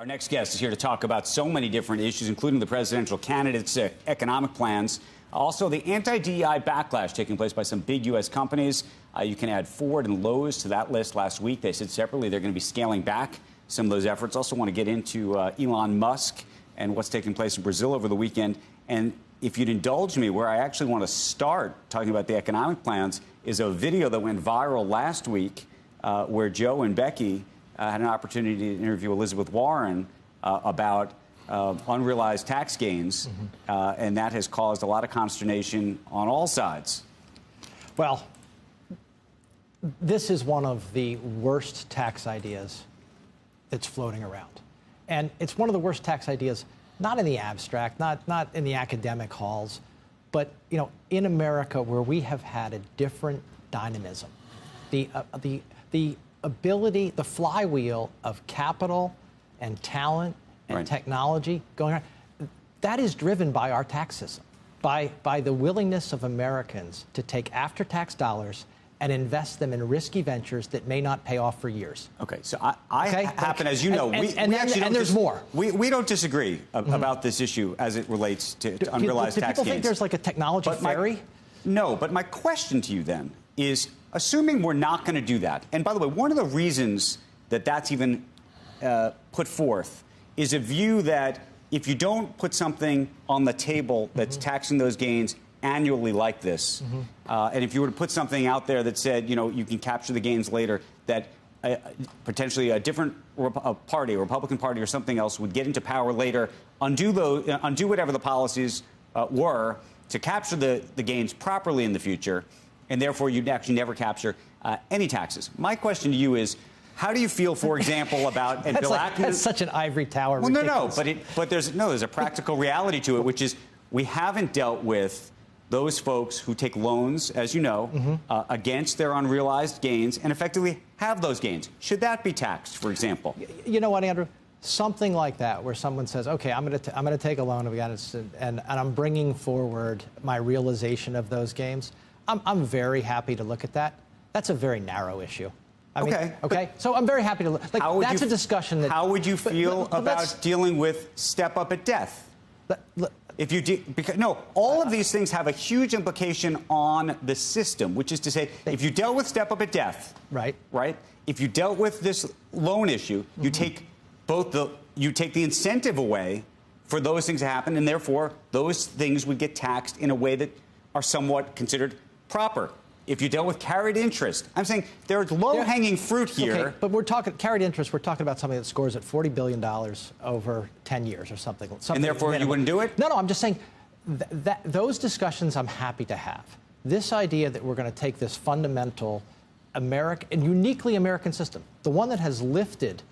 Our next guest is here to talk about so many different issues, including the presidential candidates' economic plans, also the anti-DEI backlash taking place by some big U.S. companies. You can add Ford and Lowe's to that list. Last week, they said separately they're going to be scaling back some of those efforts. Also want to get into Elon Musk and what's taking place in Brazil over the weekend. And if you'd indulge me, where I actually want to start talking about the economic plans is a video that went viral last week where Joe and Becky had an opportunity to interview Elizabeth Warren about unrealized tax gains, and that has caused a lot of consternation on all sides. Well, this is one of the worst tax ideas that's floating around. And it's one of the worst tax ideas, not in the abstract, not in the academic halls, but, you know, in America where we have had a different dynamism. The ability, the flywheel of capital and talent and technology going on, that is driven by our tax system, by the willingness of Americans to take after-tax dollars and invest them in risky ventures that may not pay off for years. Okay, so I happen, as you know, there's more. We don't disagree about this issue as it relates to unrealized tax gains. Do people think there's like a technology fairy? No, but my question to you then is, assuming we're not going to do that, and by the way, one of the reasons that that's even put forth is a view that if you don't put something on the table that's taxing those gains annually like this, and if you were to put something out there that said, you know, you can capture the gains later, that potentially a different party, a Republican Party or something else, would get into power later, undo whatever the policies were to capture the gains properly in the future, and therefore you'd actually never capture any taxes. My question to you is, how do you feel, for example, about that's such an ivory tower? Well, no, but there's a practical reality to it, which is we haven't dealt with those folks who take loans, as you know, against their unrealized gains and effectively have those gains. Should that be taxed, for example? You know what, Andrew? Something like that, where someone says, "Okay, I'm going to take a loan, and I'm bringing forward my realization of those gains." I'm very happy to look at that. That's a very narrow issue. Okay. So I'm very happy to look. That's a discussion that. How would you feel about dealing with step up at death? If you because all of these things have a huge implication on the system, which is to say, if you dealt with step up at death, right? If you dealt with this loan issue, you take the incentive away for those things to happen, and therefore those things would get taxed in a way that are somewhat considered proper. If you dealt with carried interest, I'm saying there's low-hanging fruit here. Okay, but we're talking carried interest. We're talking about something that scores at $40 billion over 10 years or something. And therefore, minimum. You wouldn't do it? No, I'm just saying that those discussions I'm happy to have. This idea that we're going to take this fundamental American and uniquely American system, the one that has lifted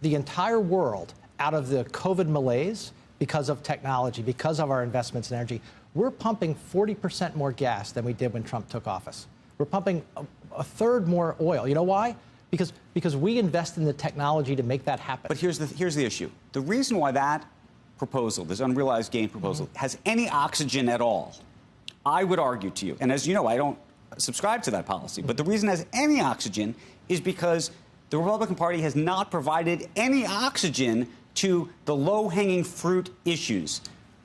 the entire world out of the COVID malaise because of technology, because of our investments in energy, we're pumping 40% more gas than we did when Trump took office. We're pumping a third more oil. You know why? Because we invest in the technology to make that happen. But here's the issue. The reason why that proposal, this unrealized gain proposal, has any oxygen at all, I would argue to you, and as you know, I don't subscribe to that policy, but the reason it has any oxygen is because the Republican Party has not provided any oxygen to the low-hanging fruit issues,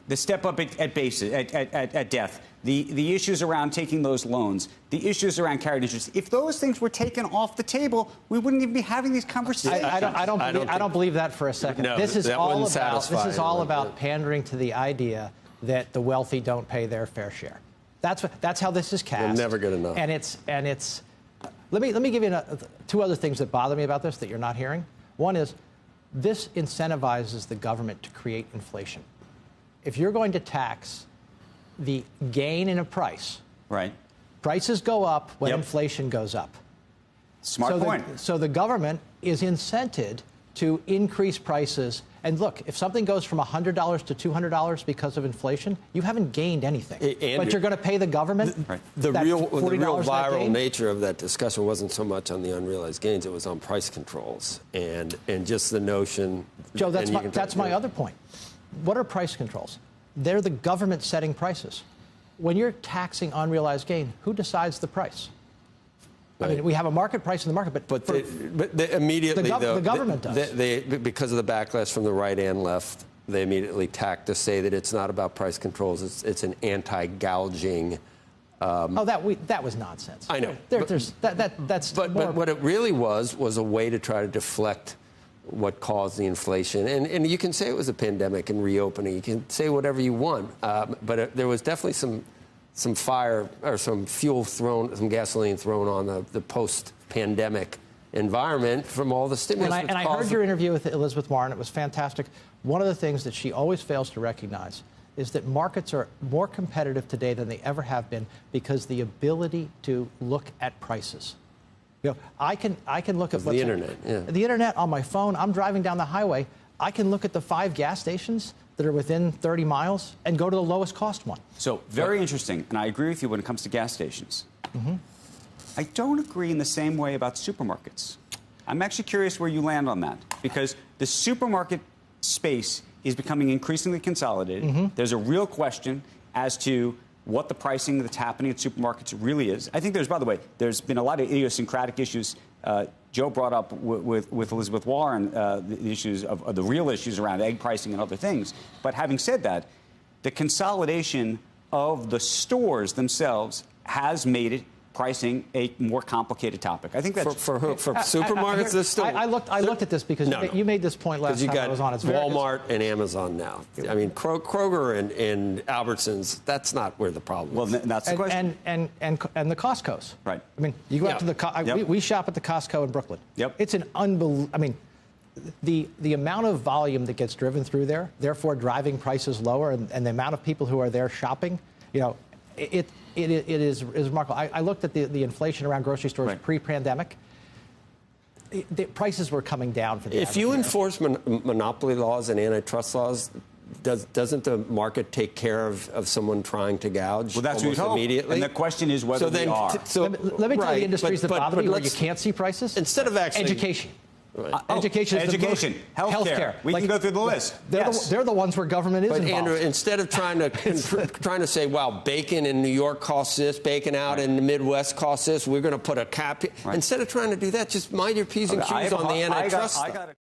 the step up at death, the issues around taking those loans, the issues around carried interest. If those things were taken off the table, we wouldn't even be having these conversations. I don't believe that for a second. No, this is all about pandering to the idea that the wealthy don't pay their fair share. That's how this is cast. We're never good enough. And it's. Let me give you two other things that bother me about this that you're not hearing. One is this incentivizes the government to create inflation. If you're going to tax the gain in a price, prices go up when inflation goes up. Smart point. So the government is incented to increase prices. And look, if something goes from $100 to $200 because of inflation, you haven't gained anything. But you're going to pay the government. The real viral nature of that discussion wasn't so much on the unrealized gains; it was on price controls and just the notion. Joe, that's my other point. What are price controls? They're the government setting prices. When you're taxing unrealized gain, who decides the price? I mean, we have a market price in the market, but immediately, the government does. Because of the backlash from the right and left, they immediately tacked to say that it's not about price controls. It's an anti-gouging. That was nonsense. I know. But what it really was a way to try to deflect what caused the inflation. And you can say it was a pandemic and reopening. You can say whatever you want. But there was definitely some fire or some fuel thrown, some gasoline thrown on the post-pandemic environment from all the stimulus. And I heard your interview with Elizabeth Warren. It was fantastic. One of the things that she always fails to recognize is that markets are more competitive today than they ever have been because the ability to look at prices. You know, I can look at the internet. Yeah. The internet on my phone. I'm driving down the highway. I can look at the 5 gas stations that are within 30 miles and go to the lowest cost one. So very interesting, and I agree with you when it comes to gas stations. Mm-hmm. I don't agree in the same way about supermarkets. I'm actually curious where you land on that, because the supermarket space is becoming increasingly consolidated. Mm-hmm. There's a real question as to what the pricing that's happening at supermarkets really is. I think by the way, there's been a lot of idiosyncratic issues. Joe brought up with Elizabeth Warren the issues of the real issues around egg pricing and other things. But having said that, the consolidation of the stores themselves has made pricing a more complicated topic. I think that's for supermarkets. There's still. I looked at this because you made this point last time I was on. It's Walmart and Amazon now. I mean, Kroger and Albertsons. That's not where the problem is. Well, that's the question. And the Costco's. Right. I mean, you go up to the. We shop at the Costco in Brooklyn. Yep. It's an unbelievable. I mean, the amount of volume that gets driven through there, therefore driving prices lower, and the amount of people who are there shopping, you know, it is remarkable. I looked at the inflation around grocery stores pre-pandemic. The prices were coming down for the If you enforce monopoly laws and antitrust laws, doesn't the market take care of someone trying to gouge? Well, that's almost immediately. And the question is whether they are. Let me tell you the industries that bother me where you can't see prices. Instead of actually education. Right. Education, healthcare. We can go through the list. They're the ones where government is involved. Andrew, instead of trying to say, well, bacon in New York costs this, bacon out in the Midwest costs this, we're going to put a cap. Instead of trying to do that, just mind your P's and Q's on the antitrust stuff.